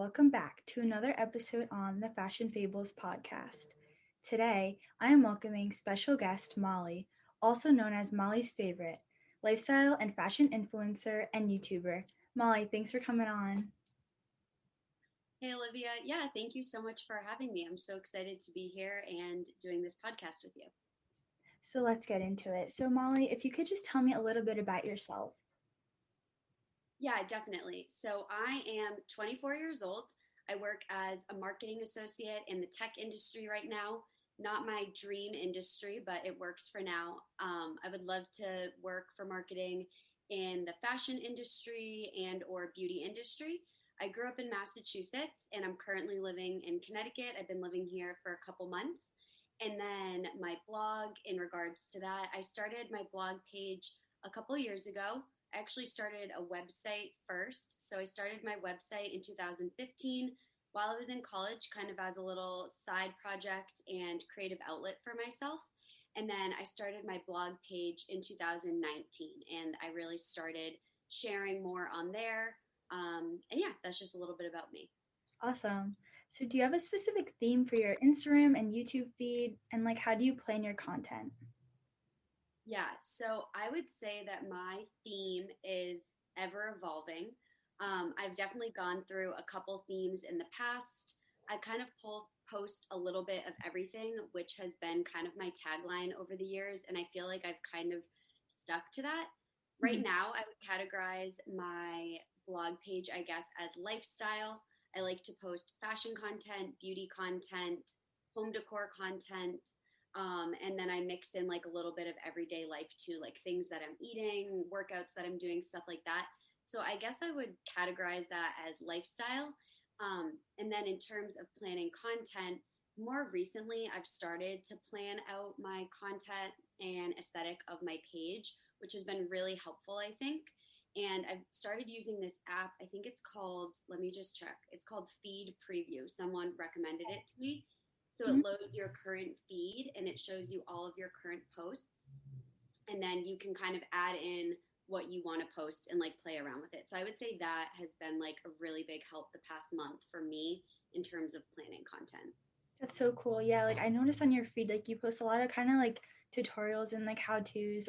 welcome back to another episode on the Fashion Fables podcast. Today, I am welcoming special guest Molly, also known as Molly's Favorite, lifestyle and fashion influencer and YouTuber. Molly, thanks for coming on. Hey, Olivia. Yeah, thank you so much for having me. I'm so excited to be here and doing this podcast with you. So let's get into it. So, Molly, if you could just tell me a little bit about yourself. Yeah, definitely. So I am 24 years old. I work as a marketing associate in the tech industry right now. Not my dream industry, but it works for now. I would love to work for marketing in the fashion industry and or beauty industry. I grew up in Massachusetts and I'm currently living in Connecticut. I've been living here for a couple months. And then my blog, in regards to that, I started my blog page a couple years ago. I actually started a website first. So I started my website in 2015 while I was in college, kind of as a little side project and creative outlet for myself. And then I started my blog page in 2019, and I really started sharing more on there. And yeah, that's just a little bit about me. Awesome. So, do you have a specific theme for your Instagram and YouTube feed? And how do you plan your content? Yeah, so I would say that my theme is ever evolving. I've definitely gone through a couple themes in the past. I kind of post a little bit of everything, which has been kind of my tagline over the years, and I feel like I've kind of stuck to that. Right Mhm. now, I would categorize my blog page, I guess, as lifestyle. I like to post fashion content, beauty content, home decor content, and then I mix in like a little bit of everyday life too, like things that I'm eating, workouts that I'm doing, stuff like that. So I guess I would categorize that as lifestyle. And then in terms of planning content, more recently, I've started to plan out my content and aesthetic of my page, which has been really helpful, I think. And I've started using this app. I think it's called, let me just check. It's called Feed Preview. Someone recommended it to me. So Mhm. it loads your current feed and it shows you all of your current posts. And then you can kind of add in what you want to post and like play around with it. So I would say that has been like a really big help the past month for me in terms of planning content. That's so cool. Yeah, I noticed on your feed, you post a lot of kind of tutorials and how to's,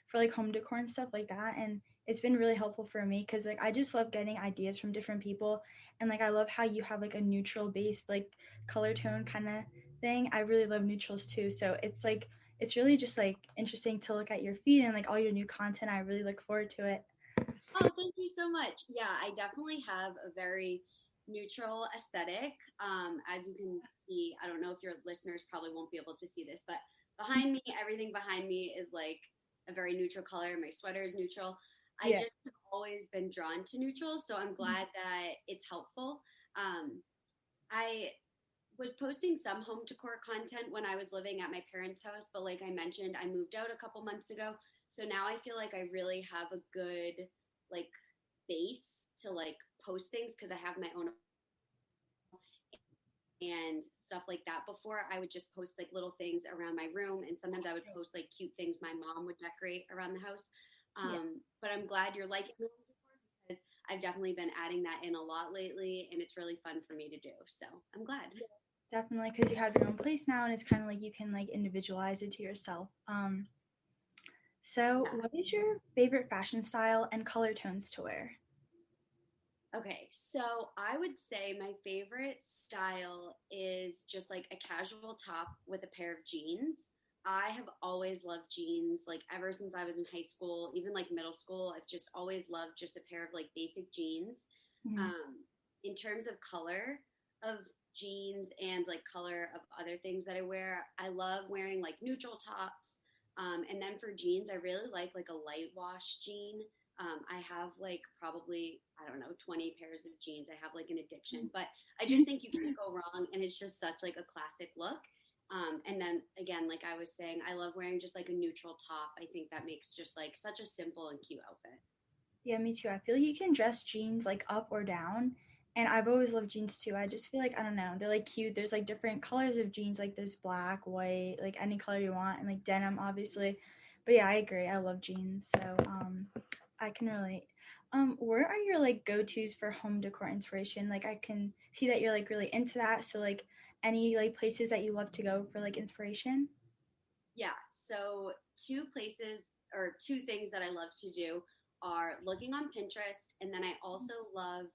for home decor and stuff like that. And it's been really helpful for me because I just love getting ideas from different people. And I love how you have a neutral based, color tone kind of thing. I really love neutrals too. So it's really just interesting to look at your feed and all your new content. I really look forward to it. Oh, thank you so much. Yeah, I definitely have a very neutral aesthetic. As you can see, I don't know if your listeners probably won't be able to see this, but behind me, everything behind me is like a very neutral color. My sweater is neutral. I Yeah. just have always been drawn to neutrals, so I'm glad that it's helpful. Um, I was posting some home decor content when I was living at my parents' house, but like I mentioned, I moved out a couple months ago. So now I feel like I really have a good like base to like post things because I have my own and stuff like that. Before I would just post like little things around my room, and sometimes I would post like cute things my mom would decorate around the house. Yeah. But I'm glad you're liking the home decor because I've definitely been adding that in a lot lately, and it's really fun for me to do. So I'm glad. Definitely, because you have your own place now, and it's kind of you can individualize it to yourself. So, Yeah. what is your favorite fashion style and color tones to wear? Okay, so I would say my favorite style is just like a casual top with a pair of jeans. I have always loved jeans, like ever since I was in high school, even like middle school. I've just always loved just a pair of like basic jeans. Mhm. Um, in terms of color of jeans and like color of other things that I wear, I love wearing like neutral tops. And then for jeans, I really like a light wash jean. I have like probably, I don't know, 20 pairs of jeans. I have like an addiction, but I just think you can't go wrong. And it's just such like a classic look. And then again, like I was saying, I love wearing just like a neutral top. I think that makes just like such a simple and cute outfit. Yeah, me too. I feel you can dress jeans up or down, and I've always loved jeans too. I just feel I don't know, they're cute. There's different colors of jeans. There's black, white, any color you want, and denim, obviously. But yeah, I agree. I love jeans, so I can relate. Where are your like go-tos for home decor inspiration? Like I can see that you're like really into that. So like any like places that you love to go for like inspiration? Yeah, so two places or two things that I love to do are looking on Pinterest, and then I also love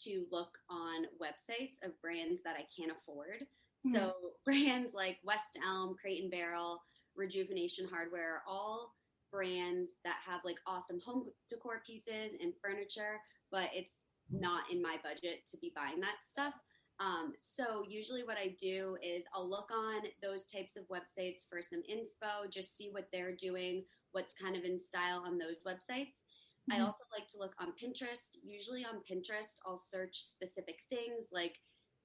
to look on websites of brands that I can't afford. Mhm. So brands like West Elm, Crate and Barrel, Rejuvenation Hardware, are all brands that have like awesome home decor pieces and furniture, but it's not in my budget to be buying that stuff. So usually what I do is I'll look on those types of websites for some inspo, just see what they're doing, what's kind of in style on those websites. I Mhm. also like to look on Pinterest. Usually on Pinterest, I'll search specific things like,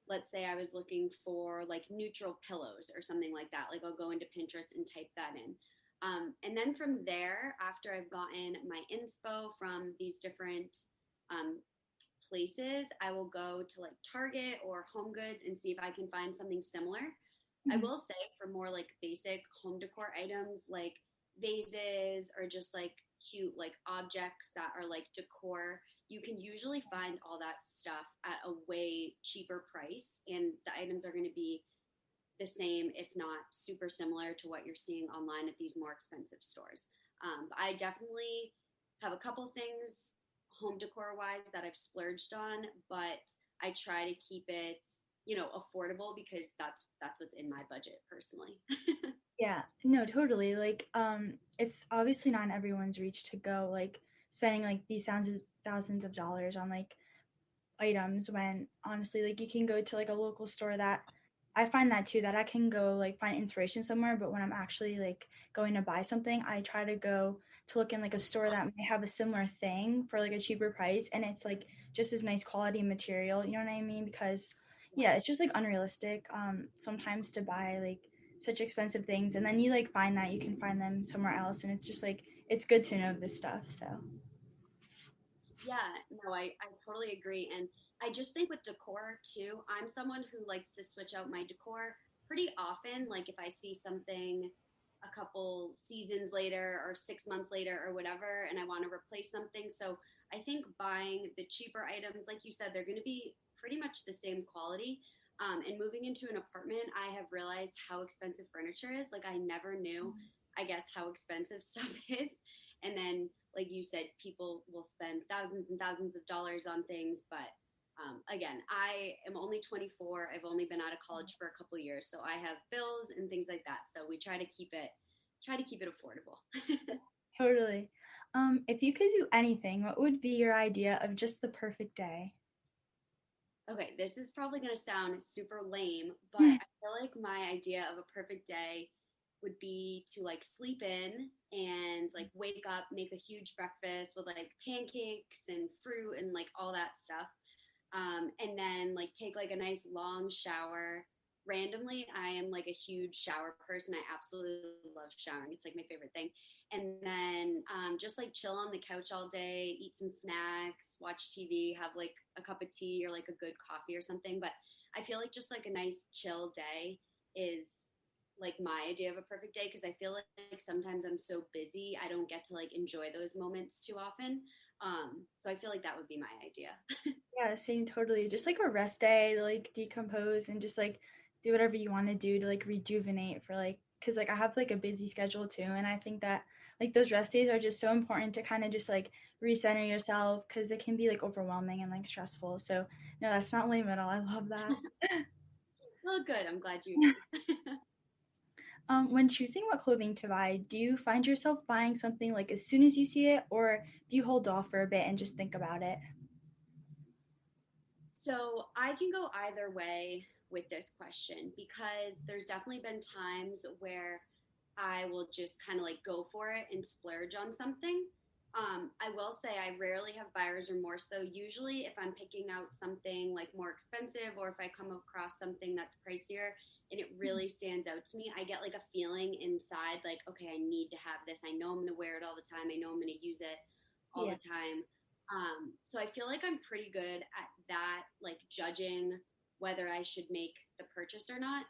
let's say I was looking for like neutral pillows or something like that. Like I'll go into Pinterest and type that in. And then from there, after I've gotten my inspo from these different um, places, I will go to like Target or Home Goods and see if I can find something similar. I Mhm. will say for more like basic home decor items like vases or just like cute like objects that are like decor, you can usually find all that stuff at a way cheaper price and the items are going to be the same, if not super similar to what you're seeing online at these more expensive stores. I definitely have a couple things home decor wise that I've splurged on, but I try to keep it, affordable because that's what's in my budget personally. Yeah, no, totally. Like, it's obviously not in everyone's reach to go like spending like these thousands of dollars on like items when honestly like you can go to like a local store that I find that too that I can go like find inspiration somewhere, but when I'm actually like going to buy something I try to go to look in like a store that may have a similar thing for like a cheaper price and it's like just as nice quality material, you know what I mean? Because Yeah. yeah, it's just like unrealistic sometimes to buy like such expensive things and then you like find that you can find them somewhere else and it's just like it's good to know this stuff. So Yeah, no, I totally agree. And I just think with decor too, I'm someone who likes to switch out my decor pretty often. Like if I see something a couple seasons later or 6 months later or whatever, and I want to replace something. So I think buying the cheaper items, like you said, they're going to be pretty much the same quality. And moving into an apartment, I have realized how expensive furniture is. Like I never knew, I guess, how expensive stuff is. And then like you said, people will spend thousands and thousands of dollars on things. But again, I am only 24. I've only been out of college for a couple of years, so I have bills and things like that. So we try to keep it affordable. totally. If you could do anything, what would be your idea of just the perfect day? Okay, this is probably going to sound super lame, but I feel like my idea of a perfect day would be to like sleep in and like wake up, make a huge breakfast with like pancakes and fruit and like all that stuff. And then like take like a nice long shower. Randomly, I am like a huge shower person. I absolutely love showering. It's like my favorite thing. And then just like chill on the couch all day, eat some snacks, watch TV, have like a cup of tea or like a good coffee or something. But I feel like just like a nice chill day is like my idea of a perfect day because I feel like sometimes I'm so busy I don't get to like enjoy those moments too often. So I feel like that would be my idea. Yeah, same totally. Just like a rest day to like decompose and just like do whatever you want to do to like rejuvenate for like cuz like I have like a busy schedule too and I think that like those rest days are just so important to kind of just like recenter yourself cuz it can be like overwhelming and like stressful. So, no, that's not lame at all. I love that. Well, good. I'm glad you agree. When choosing what clothing to buy, do you find yourself buying something like as soon as you see it or do you hold off for a bit and just think about it? So I can go either way with this question because there's definitely been times where I will just kind of like go for it and splurge on something. I will say I rarely have buyer's remorse though. Usually, if I'm picking out something like more expensive or if I come across something that's pricier and it really stands out to me, I get like a feeling inside like, okay, I need to have this. I know I'm going to wear it all the time. I know I'm going to use it all Yeah. the time. So I feel like I'm pretty good at that, like judging whether I should make the purchase or not.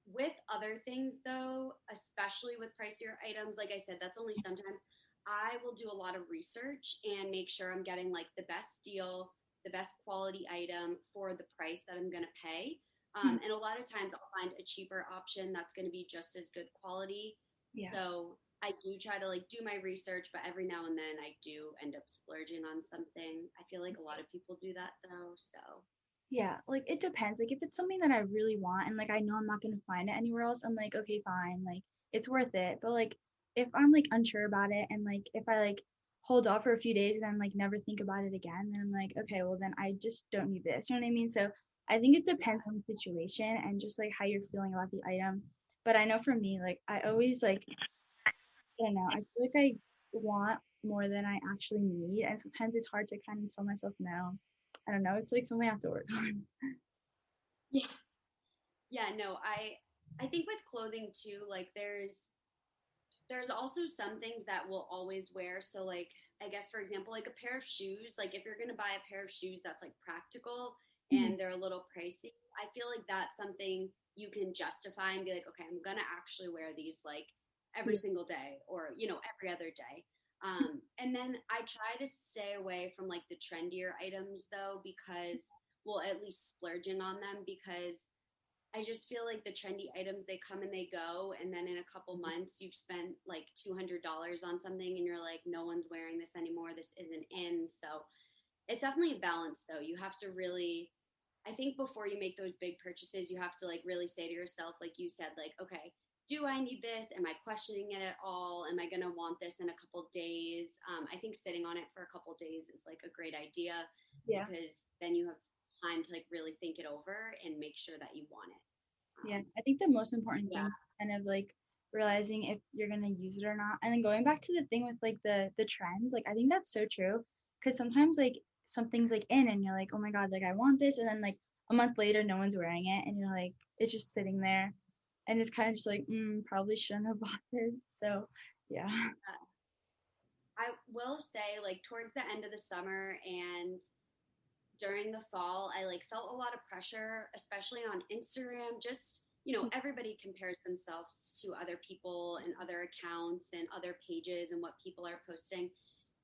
With other things, though, especially with pricier items, like I said, that's only sometimes. I will do a lot of research and make sure I'm getting like the best deal, the best quality item for the price that I'm going to pay. Hmm. And a lot of times I'll find a cheaper option that's going to be just as good quality. Yeah. So I do try to like do my research, but every now and then I do end up splurging on something. I feel like a lot of people do that though. So Yeah, like it depends. Like if it's something that I really want and like I know I'm not gonna find it anywhere else, I'm like, okay, fine, like it's worth it. But like if I'm like unsure about it and like if I like hold off for a few days and then like never think about it again, then I'm like, okay, well then I just don't need this. You know what I mean? So I think it depends yeah, on the situation and just like how you're feeling about the item. But I know for me, like I always like I don't know, I feel like I want more than I actually need, and sometimes it's hard to kind of tell myself no. I don't know, it's like something I have to work on. yeah, yeah. No, I think with clothing too, like there's also some things that we'll always wear. So like I guess for example, like a pair of shoes, like if you're gonna buy a pair of shoes that's like practical and they're a little pricey, I feel like that's something you can justify and be like, okay, I'm gonna actually wear these like every Yeah. single day or every other day. And then I try to stay away from like the trendier items though because well at least splurging on them because I just feel like the trendy items they come and they go, and then in a couple months you've spent like $200 on something, and you're like, no one's wearing this anymore. This isn't in. So it's definitely a balance, though. You have to really, I think, before you make those big purchases, you have to like really say to yourself, like you said, like, okay, do I need this? Am I questioning it at all? Am I gonna want this in a couple days? I think sitting on it for a couple days is like a great idea Yeah. because then you have time to like really think it over and make sure that you want it. Yeah, I think the most important thing Yeah, is kind of like realizing if you're gonna use it or not. And then going back to the thing with like the trends, like I think that's so true. Because sometimes like something's like in and you're like, oh my God, like I want this, and then like a month later no one's wearing it and you're like it's just sitting there. And it's kind of just like, probably shouldn't have bought this. So yeah. I will say, like towards the end of the summer and during the fall, I like felt a lot of pressure, especially on Instagram. Just everybody compares themselves to other people and other accounts and other pages and what people are posting.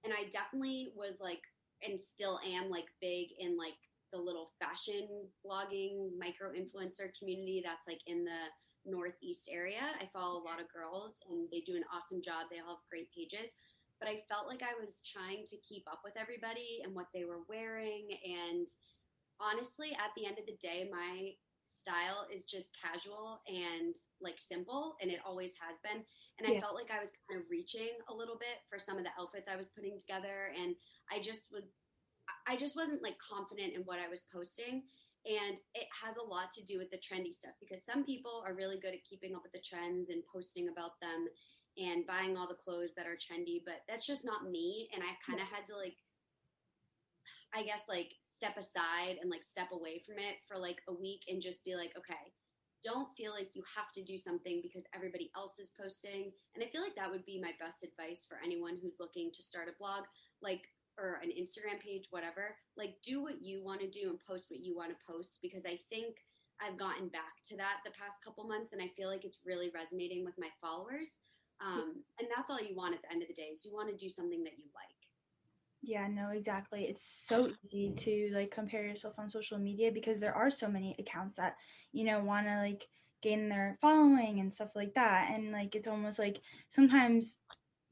And I definitely was like, and still am like big in like the little fashion blogging micro influencer community that's like in the Northeast area. I follow a lot of girls and they do an awesome job. They all have great pages. But I felt like I was trying to keep up with everybody and what they were wearing. And honestly, at the end of the day, my style is just casual and like simple, and it always has been. And I Yeah. felt like I was kind of reaching a little bit for some of the outfits I was putting together, and I just wasn't like confident in what I was posting. And it has a lot to do with the trendy stuff because some people are really good at keeping up with the trends and posting about them and buying all the clothes that are trendy, but that's just not me. And I kind of had to like I guess like step aside and like step away from it for like a week and just be like, okay, don't feel like you have to do something because everybody else is posting. And I feel like that would be my best advice for anyone who's looking to start a blog, like, or an Instagram page, whatever. Like, do what you want to do and post what you want to post because I think I've gotten back to that the past couple months and I feel like it's really resonating with my followers. And that's all you want at the end of the day is you want to do something that you like. Yeah, no, exactly. It's so easy to like compare yourself on social media because there are so many accounts that, want to like gain their following and stuff like that. And like it's almost like sometimes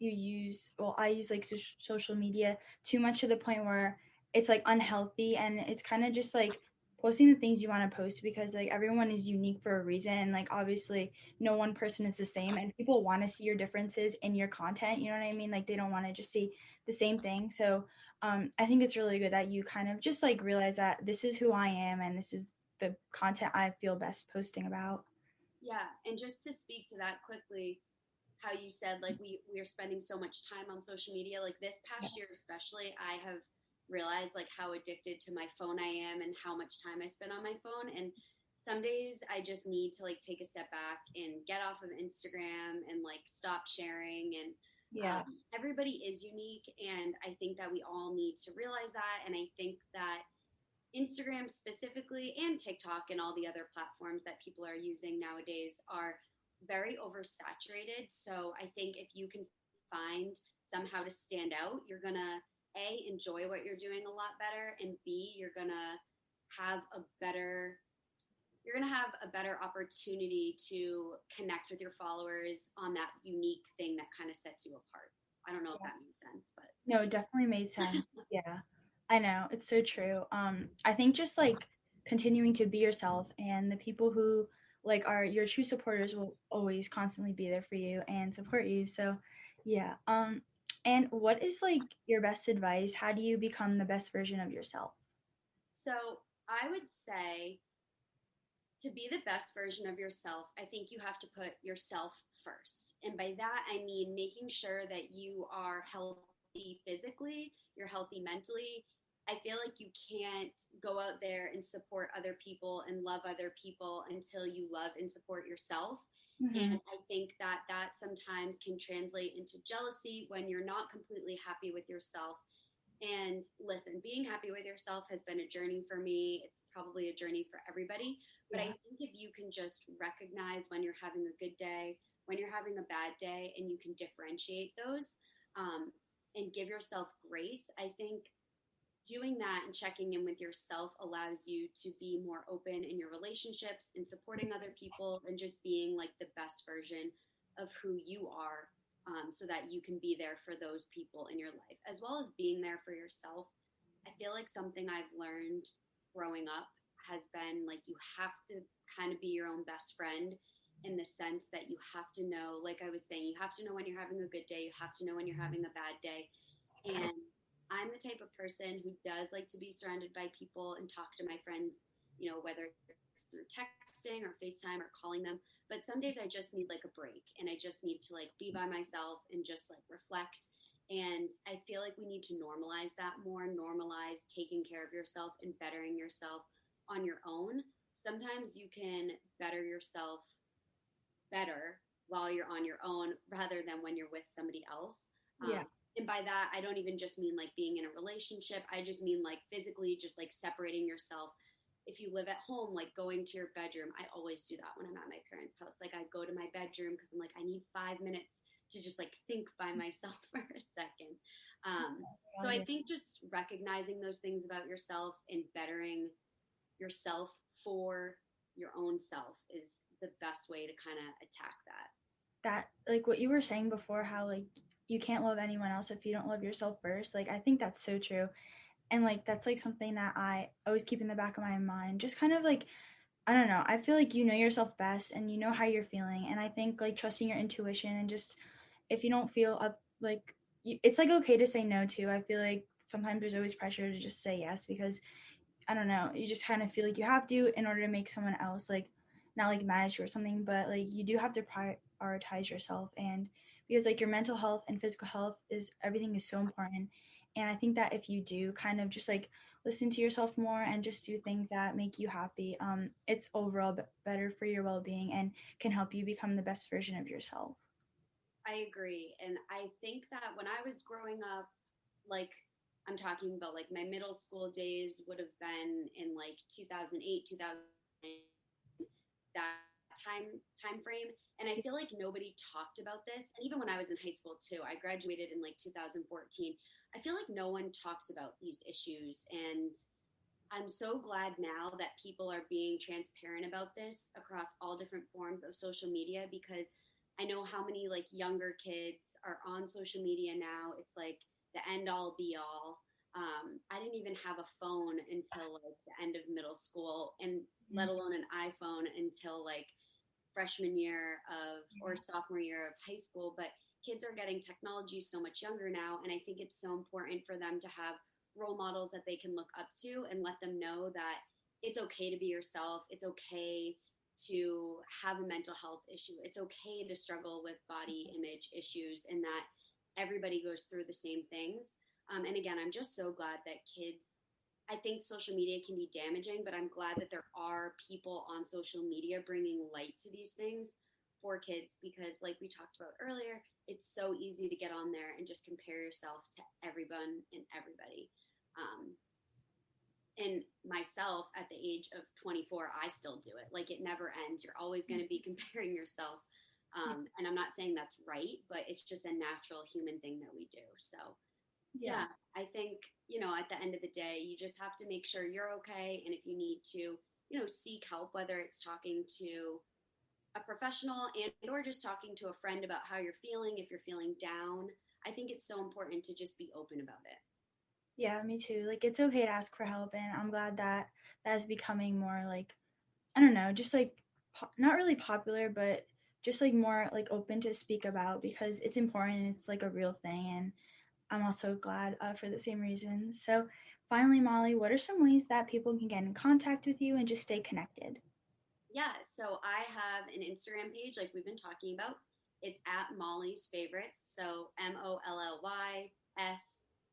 I use like social media too much to the point where it's like unhealthy and it's kind of just like posting the things you want to post because like everyone is unique for a reason and like obviously no one person is the same and people want to see your differences in your content, you know what I mean? Like they don't want to just see the same thing. So I think it's really good that you kind of just like realize that this is who I am and this is the content I feel best posting about. Yeah, and just to speak to that quickly, how you said like we are spending so much time on social media, like this Yeah. past year especially, I have realized like how addicted to my phone I am and how much time I spend on my phone. And some days I just need to like take a step back and get off of Instagram and like stop sharing. And Yeah. everybody is unique, and I think that we all need to realize that. And I think that Instagram specifically and TikTok and all the other platforms that people are using nowadays are very oversaturated. So I think if you can find somehow to stand out, you're going to A, enjoy what you're doing a lot better, and B, have a better a better opportunity to connect with your followers on that unique thing that kind of sets you apart. I don't know if Yeah. that makes sense, but No, it definitely made sense. Yeah. I know. It's so true. I think just like continuing to be yourself, and the people who like are your true supporters will always constantly be there for you and support you. So, yeah. And what is like your best advice? How do you become the best version of yourself? so I would say to be the best version of yourself, I think you have to put yourself first. And by that, I mean making sure that you are healthy physically, you're healthy mentally. I feel like you can't go out there and support other people and love other people until you love and support yourself. Mm-hmm. And I think that that sometimes can translate into jealousy when you're not completely happy with yourself. And listen, being happy with yourself has been a journey for me. It's probably a journey for everybody. But I Yeah. think if you can just recognize when you're having a good day, when you're having a bad day, and you can differentiate those um, and give yourself grace, I think doing that and checking in with yourself allows you to be more open in your relationships and supporting other people and just being like the best version of who you are, so that you can be there for those people in your life as well as being there for yourself. I feel like something I've learned growing up has been like you have to kind of be your own best friend, in the sense that you have to know, like I was saying, you have to know when you're having a good day, you have to know when you're having a bad day. And I'm the type of person who does like to be surrounded by people and talk to my friends, whether it's through texting or FaceTime or calling them. But some days I just need like a break and I just need to like be by myself and just like reflect. And I feel like we need to normalize that more, normalize taking care of yourself and bettering yourself on your own. Sometimes you can better yourself better while you're on your own rather than when you're with somebody else. Yeah. And by that, I don't even just mean like being in a relationship. I just mean like physically, just like separating yourself. If you live at home, like going to your bedroom, I always do that when I'm at my parents' house. Like I go to my bedroom because I'm like, I need 5 minutes to just like think by myself for a second. So I Yeah. think just recognizing those things about yourself and bettering yourself for your own self is the best way to kind of attack that. That like what you were saying before, how like you can't love anyone else if you don't love yourself first. Like I think that's so true. And like that's like something that I always keep in the back of my mind. Just kind of like I don't know. I feel like you know yourself best and you know how you're feeling. And I think like trusting your intuition and just if you don't feel up like it's like okay to say no too. I feel like sometimes there's always pressure to just say yes because I don't know, you just kind of feel like you have to in order to make someone else like not like mad at you or something, but like you do have to prioritize yourself and because like your mental health and physical health is everything is so important. And I think that if you do kind of just like listen to yourself more and just do things that make you happy, it's overall better for your well-being and can help you become the best version of yourself. I agree. And I think that when I was growing up, like I'm talking about like my middle school days would have been in like 2008, 2000, that time frame. And I feel like nobody talked about this. And even when I was in high school too, I graduated in like 2014. I feel like no one talked about these issues. And I'm so glad now that people are being transparent about this across all different forms of social media, because I know how many like younger kids are on social media now. It's like the end all be all. I didn't even have a phone until like the end of middle school, and let Mhm. alone an iPhone until like freshman year of or Yeah. sophomore year of high school. But kids are getting technology so much younger now, and I think it's so important for them to have role models that they can look up to and let them know that it's okay to be yourself. It's okay to have a mental health issue. It's okay to struggle with body image issues, and that everybody goes through the same things. And again, I'm just so glad that kids, I think social media can be damaging, but I'm glad that there are people on social media bringing light to these things for kids, because, like we talked about earlier, it's so easy to get on there and just compare yourself to everyone and everybody. Um, and myself at the age of 24, I still do it. Like it never ends. You're always going to be comparing yourself. Yeah. And I'm not saying saying that's right, but it's just a natural human thing that we do. So, Yeah. yeah, I think, at the end of the day, you just have to make sure you're okay. And if you need to, seek help, whether it's talking to a professional and or just talking to a friend about how you're feeling, if you're feeling down, I think it's so important to just be open about it. Yeah, me too. Like it's okay to ask for help, and I'm glad that that is becoming more like, I don't know, just like not really popular, but just like more like open to speak about because it's important and it's like a real thing. And I'm also glad for the same reasons. So, finally, Molly, what are some ways that people can get in contact with you and just stay connected? Yeah, so I have an Instagram page like we've been talking about. It's at Molly's Favorites. So MOLLYS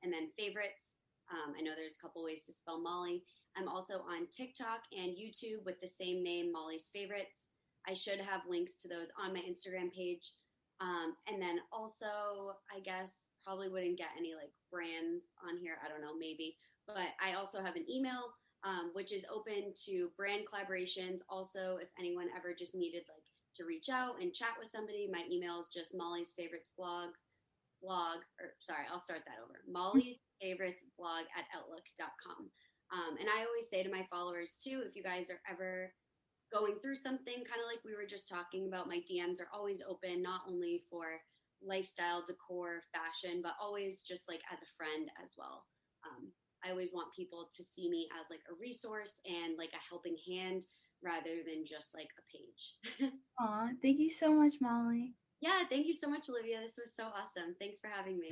and then favorites. I know there's a couple ways to spell Molly. I'm also on TikTok and YouTube with the same name, Molly's Favorites. I should have links to those on my Instagram page. And then also, I guess probably wouldn't get any like brands on here. I don't know, maybe. But I also have an email, which is open to brand collaborations. Also, if anyone ever just needed like to reach out and chat with somebody, my email is just Molly's Favorites I'll start that over. Molly's Favorites blog at outlook.com. And I always say to my followers too, if you guys are ever going through something kind of like we were just talking about, my DMs are always open, not only for lifestyle, decor, fashion, but always just like as a friend as well. I always want people to see me as like a resource and like a helping hand rather than just like a page. Aw, thank you so much, Molly. Yeah, thank you so much, Olivia. This was so awesome. Thanks for having me.